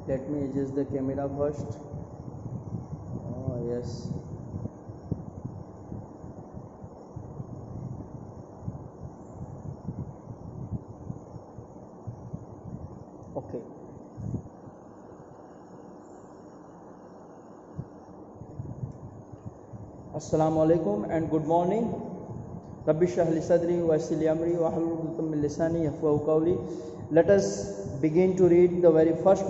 Let me adjust the camera first. Oh yes. Okay. Assalamu alaikum and good morning. Rabbi shrah li sadri wa yassir li amri wahlul 'uqdatam min lisani yafqahu qawli. Let us begin to read the very first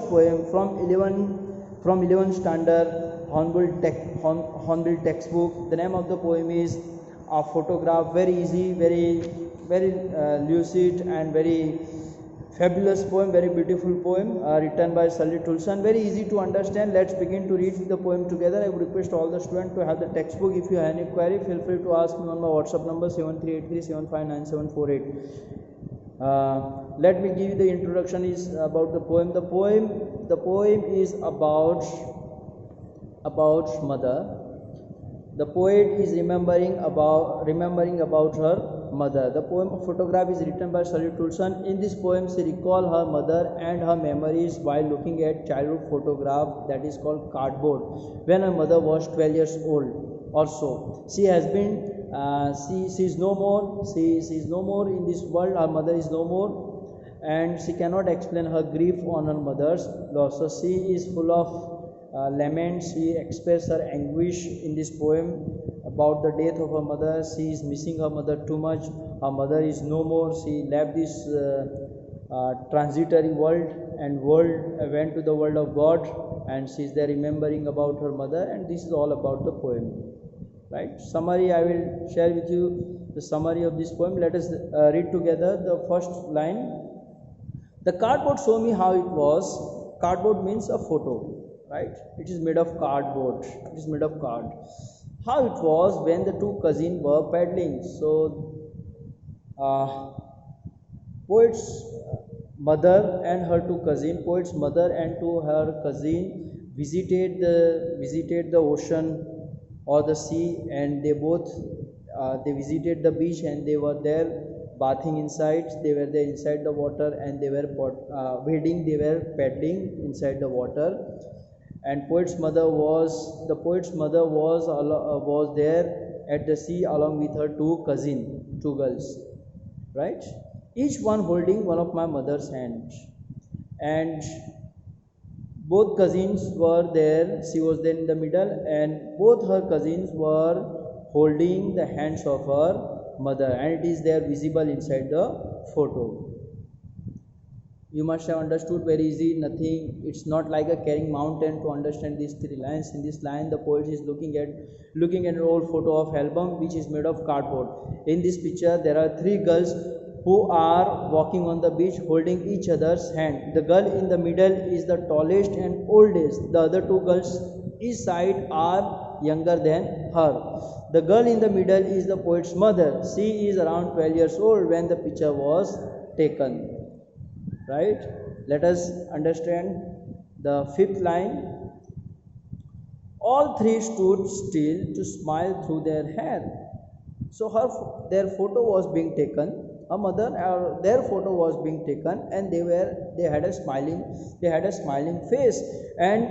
poem from 11 standard Hornbill textbook. The name of the poem is A Photograph. Very easy, very lucid and very fabulous poem, very beautiful poem written by Sully Tulson. Very easy to understand. Let's begin to read the poem together. I would request all the students to have the textbook. If you have any query, feel free to ask me on my WhatsApp number 7383759748. Let me give you the introduction is about the poem. The poem is about mother. The poet is remembering about her mother. The poem Photograph is written by Sully Tulson. In this poem, she recalls her mother and her memories while looking at childhood photograph that is called cardboard. When her mother was 12 years old or so, she has been she is no more. She is no more in this world. Her mother is no more, and she cannot explain her grief on her mother's loss. So she is full of lament. She expresses her anguish in this poem about the death of her mother. She is missing her mother too much. Her mother is no more. She left this transitory world and went to the world of God, and she is there remembering about her mother. And this is all about the poem. Right? Summary. I will share with you the summary of this poem. Let us read together the first line. The cardboard show me how it was. Cardboard means a photo, right? It is made of cardboard. It is made of card. How it was when the two cousins were paddling. So, poet's mother and her two cousins. Poet's mother and her cousin visited the ocean or the sea, and they both they visited the beach, and they were there bathing inside. They were there inside the water, and they were wading. They were paddling inside the water. And the poet's mother was there at the sea along with her two girls, right? Each one holding one of my mother's hands, and both cousins were there. She was there in the middle, and both her cousins were holding the hands of her mother, and it is there visible inside the photo. You must have understood very easy. Nothing. It's not like a carrying mountain to understand these three lines. In this line, the poet is looking at an old photo of album which is made of cardboard. In this picture, there are three girls who are walking on the beach holding each other's hand. The girl in the middle is the tallest and oldest. The other two girls each side are younger than her. The girl in the middle is the poet's mother. She is around 12 years old when the picture was taken. Right? Let us understand the fifth line. All three stood still to smile through their hair. So their photo was being taken. Her mother, their photo was being taken, and they had a smiling face, and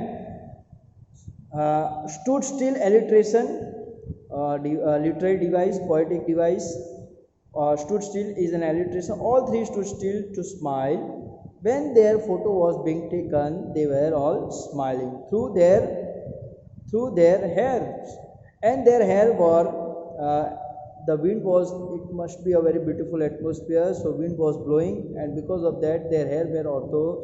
stood still. Alliteration, literary device, poetic device. Stood still is an alliteration. All three stood still to smile. When their photo was being taken, they were all smiling through their hair, and their hair were. The wind was. It must be a very beautiful atmosphere. So wind was blowing, and because of that, their hair were also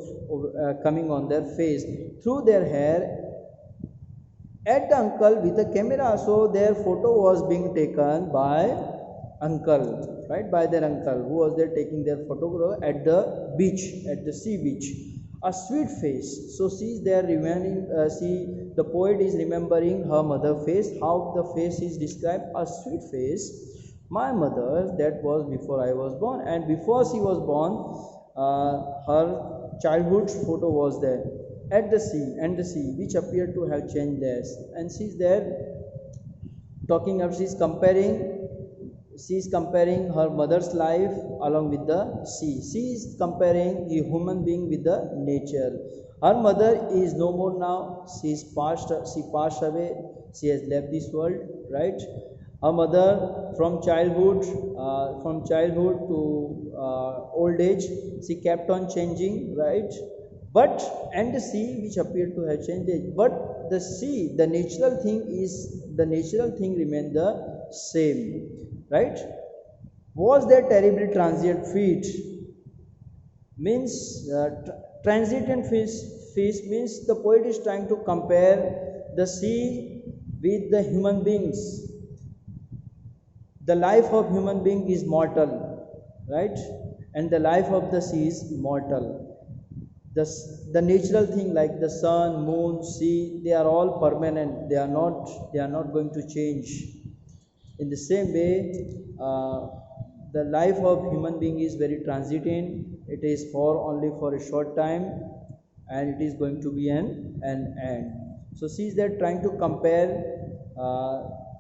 coming on their face through their hair. At the uncle with the camera, so their photo was being taken by uncle, right? By their uncle who was there taking their photograph at the beach, at the sea beach. A sweet face. So she is there remaining. The poet is remembering her mother face. How the face is described? A sweet face. My mother, that was before I was born, and before she was born, her childhood photo was there at the sea, which appeared to have changed less. And she's there talking about, she's comparing She is comparing her mother's life along with the sea. She is comparing a human being with the nature. Her mother is no more now. She is passed. She passed away. She has left this world. Right. Her mother from childhood to old age, she kept on changing. Right. But and the sea which appeared to have changed. But the sea, the natural thing remained the same, right? Was there terribly transient feat? Means transient feat means the poet is trying to compare the sea with the human beings. The life of human being is mortal, right? And the life of the sea is immortal. The natural thing like the sun, moon, sea, they are all permanent. They are not going to change. In the same way, the life of human being is very transient. It is only for a short time, and it is going to be an end. So she is there trying to compare.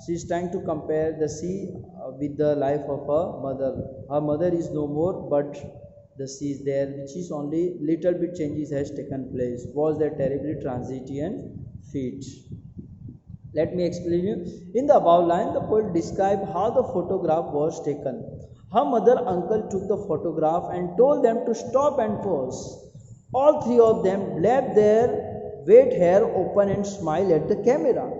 She is trying to compare the sea with the life of her mother. Her mother is no more, but the sea is there, which is only little bit changes has taken place. Was there terribly transient feat? Let me explain you. In the above line, the poet described how the photograph was taken. Her mother uncle took the photograph and told them to stop and pose. All three of them left their wet hair open and smiled at the camera.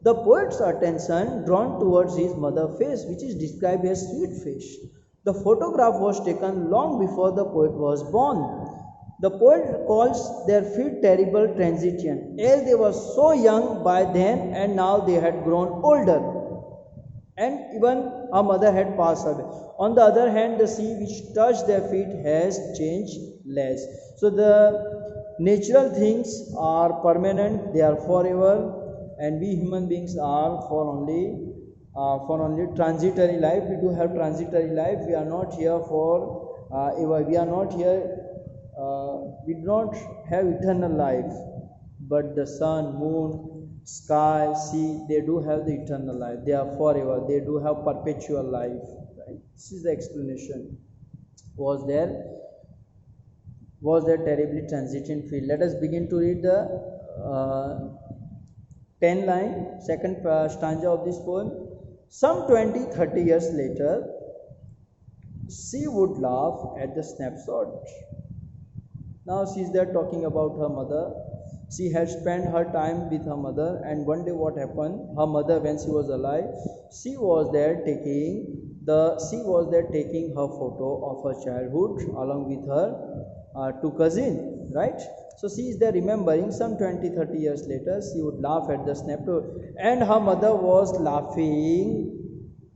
The poet's attention drawn towards his mother's face, which is described as sweet face. The photograph was taken long before the poet was born. The poet calls their feet terrible transient, as they were so young by then and now they had grown older. And even her mother had passed away. On the other hand, the sea which touched their feet has changed less. So the natural things are permanent, they are forever, and we human beings are for only transitory life. We do have transitory life. We are not here for we are not here. We do not have eternal life, but the sun, moon, sky, sea, they do have the eternal life. They are forever. They do have perpetual life. Right? This is the explanation. Was there terribly transition field? Let us begin to read the 10 line, second stanza of this poem. Some 20-30 years later, she would laugh at the snapshot. Now she is there talking about her mother. She had spent her time with her mother, and one day what happened? Her mother, when she was alive, she was there taking her photo of her childhood along with her two cousins, right? So she is there remembering. Some 20-30 years later, she would laugh at the snapshot, and her mother was laughing,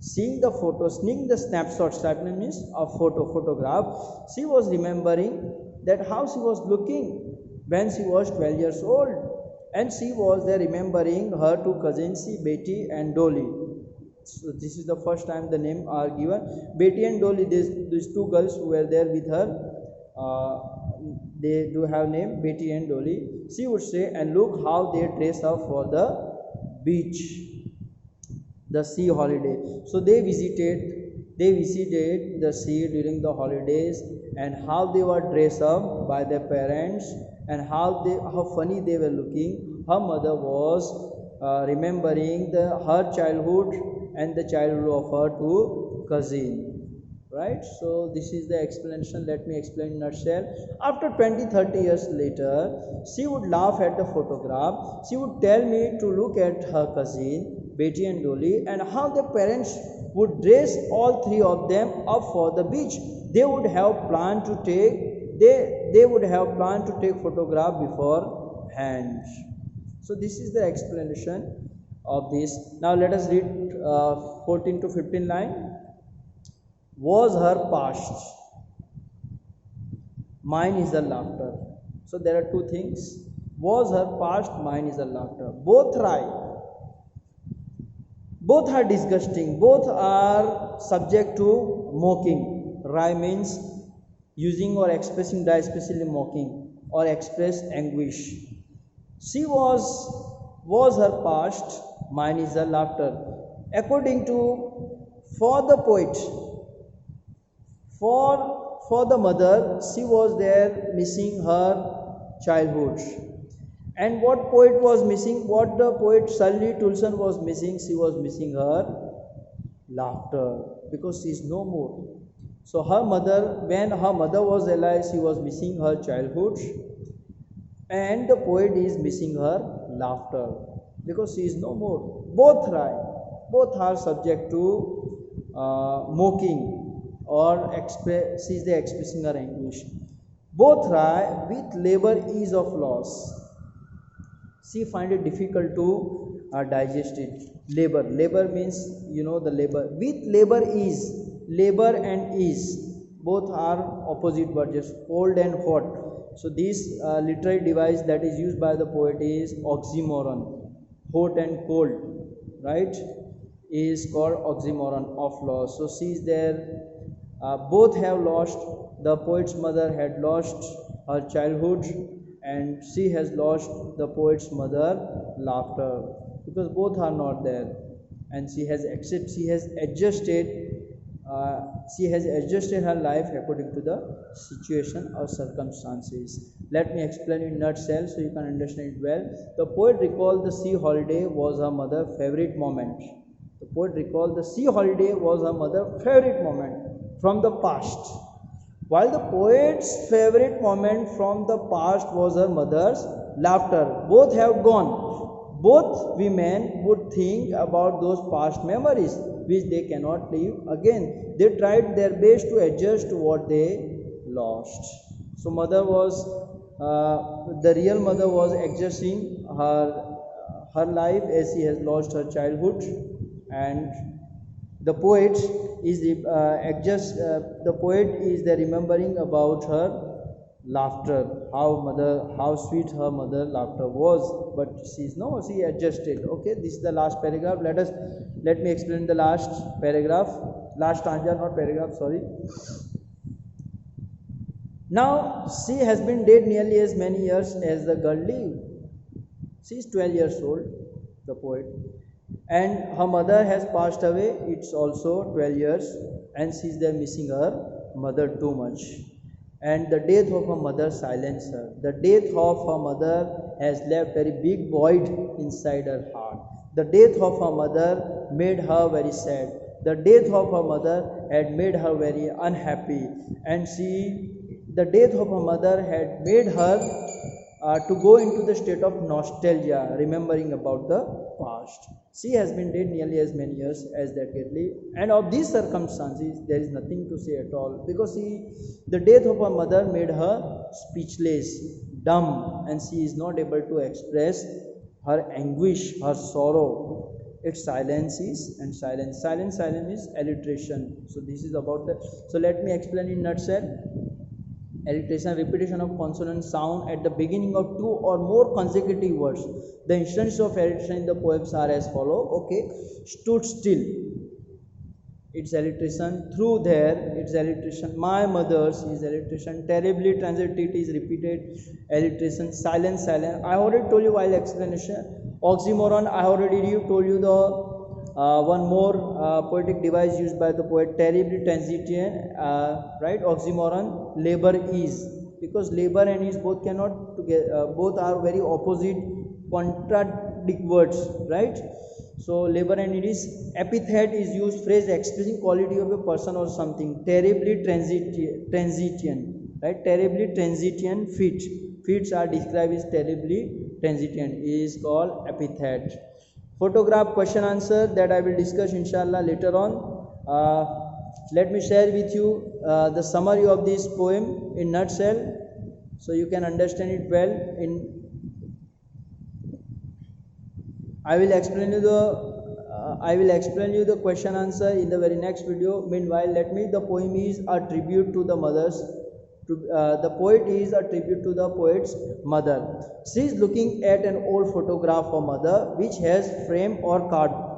seeing the snapshot. Snapshot means a photograph. She was remembering that how she was looking when she was 12 years old, and she was there remembering her two cousins, Betty and Dolly. So this is the first time the name are given. Betty and Dolly, these two girls who were there with her, they do have name Betty and Dolly. She would say, and look how they dress up for the beach, the sea holiday. So they visited the sea during the holidays, and how they were dressed up by their parents, and how funny they were looking. Her mother was remembering her childhood and the childhood of her two cousins. Right? So this is the explanation. Let me explain in a nutshell. After 20-30 years later, she would laugh at the photograph. She would tell me to look at her cousin Betty and Dolly, and how the parents would dress all three of them up for the beach. They would have planned to take photograph beforehand. So this is the explanation of this. Now let us read 14 to 15 line. Was her past, mine is the laughter. So there are two things. Was her past, mine is the laughter. Both right. Both are disgusting. Both are subject to mocking. Wry means using or expressing, especially mocking or express anguish. She was her past, mine is her laughter. According to For the poet, for the mother, she was there missing her childhood. And what poet was missing? What the poet Shirley Tulson was missing? She was missing her laughter, because she is no more. So her mother, when her mother was alive, she was missing her childhood, and the poet is missing her laughter because she is no more. Both are subject to mocking, or she is expressing her anguish. Both try with labor ease of loss. She find it difficult to digest it. Labor means, you know, the labor. With labor ease, labor and ease, both are opposite words, cold and hot. So this literary device that is used by the poet is oxymoron. Hot and cold, right, is called oxymoron of loss. So she is there. Both have lost. The poet's mother had lost her childhood, and she has lost the poet's mother laughter, because both are not there. And she has adjusted her life according to the situation or circumstances. Let me explain in nutshell so you can understand it well. The poet recalled the sea holiday was her mother's favorite moment. The poet recalled the sea holiday was her mother's favorite moment from the past, while the poet's favorite moment from the past was her mother's laughter. Both have gone. Both women would think about those past memories which they cannot live again. They tried their best to adjust to what they lost. So the real mother was adjusting her life as she has lost her childhood, and the poet is remembering about her laughter, how sweet her mother laughter was, but she adjusted. Okay, this is the last paragraph. Let me explain the last stanza, not paragraph, sorry. Now she has been dead nearly as many years as the girl lived. She is 12 years old, the poet, and her mother has passed away. It's also 12 years, and she is there missing her mother too much. And the death of her mother silenced her. The death of her mother has left very big void inside her heart. The death of her mother made her very sad. The death of her mother had made her very unhappy, and the death of her mother had made her to go into the state of nostalgia, remembering about the past. She has been dead nearly as many years as that Gately, and of these circumstances there is nothing to say at all, because the death of her mother made her speechless, dumb, and she is not able to express her anguish, her sorrow. Its silence is alliteration. So this is about so let me explain in nutshell. Alliteration, repetition of consonant sound at the beginning of two or more consecutive words. The instances of alliteration in the poems are as follow. Okay, stood still, it's alliteration. Through there, it's alliteration. My mother's is alliteration. Terribly transited is repeated alliteration. Silence. I already told you while explanation. Oxymoron, I already told you the one more poetic device used by the poet, terribly transition, right? Oxymoron, labor ease, because labor and ease both cannot together, both are very opposite, contradict words, right? So labor and ease. Epithet is used, phrase expressing quality of a person or something. Terribly transition, right? Terribly transition feats are described as terribly transition, is called epithet. Photograph, question answer, that I will discuss inshallah later on. Let me share with you the summary of this poem in nutshell, so you can understand it well. I will explain you the question answer in the very next video. Meanwhile, the poem is a tribute to the mothers. The poet is a tribute to the poet's mother. She is looking at an old photograph of mother which has frame of cardboard.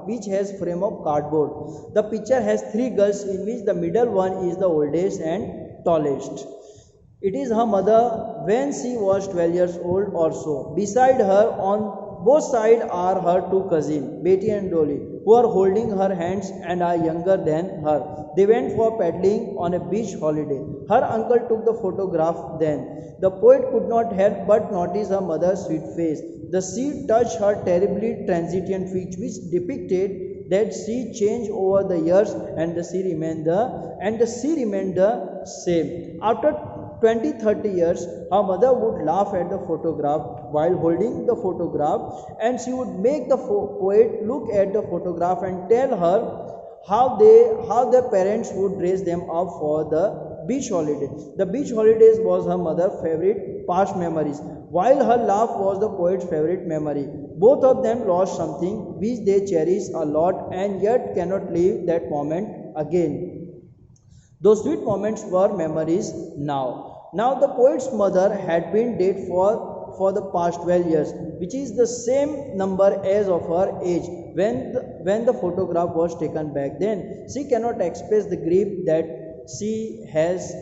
The picture has three girls, in which the middle one is the oldest and tallest. It is her mother when she was 12 years old or so. Beside her on both sides are her two cousins, Betty and Dolly, who are holding her hands and are younger than her. They went for paddling on a beach holiday. Her uncle took the photograph then. The poet could not help but notice her mother's sweet face. The sea touched her terribly transient features, which depicted that she changed over the years, and the sea remained the same. After 20-30 years, her mother would laugh at the photograph while holding the photograph, and she would make the poet look at the photograph and tell her how their parents would raise them up for the beach holiday. The beach holidays was her mother's favorite past memories, while her laugh was the poet's favorite memory. Both of them lost something which they cherish a lot and yet cannot live that moment again. Those sweet moments were memories now. Now the poet's mother had been dead for the past 12 years, which is the same number as of her age when the photograph was taken back then. She cannot express the grief that she has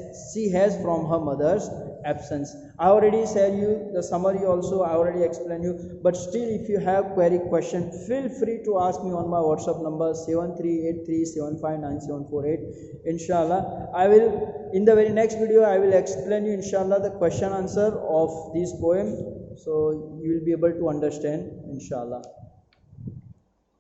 from her mother's absence. I already said you the summary also, I already explained you, but still if you have query question, feel free to ask me on my WhatsApp number 7383759748. Inshallah, I will in the very next video I will explain you inshallah the question answer of this poem, so you will be able to understand inshallah.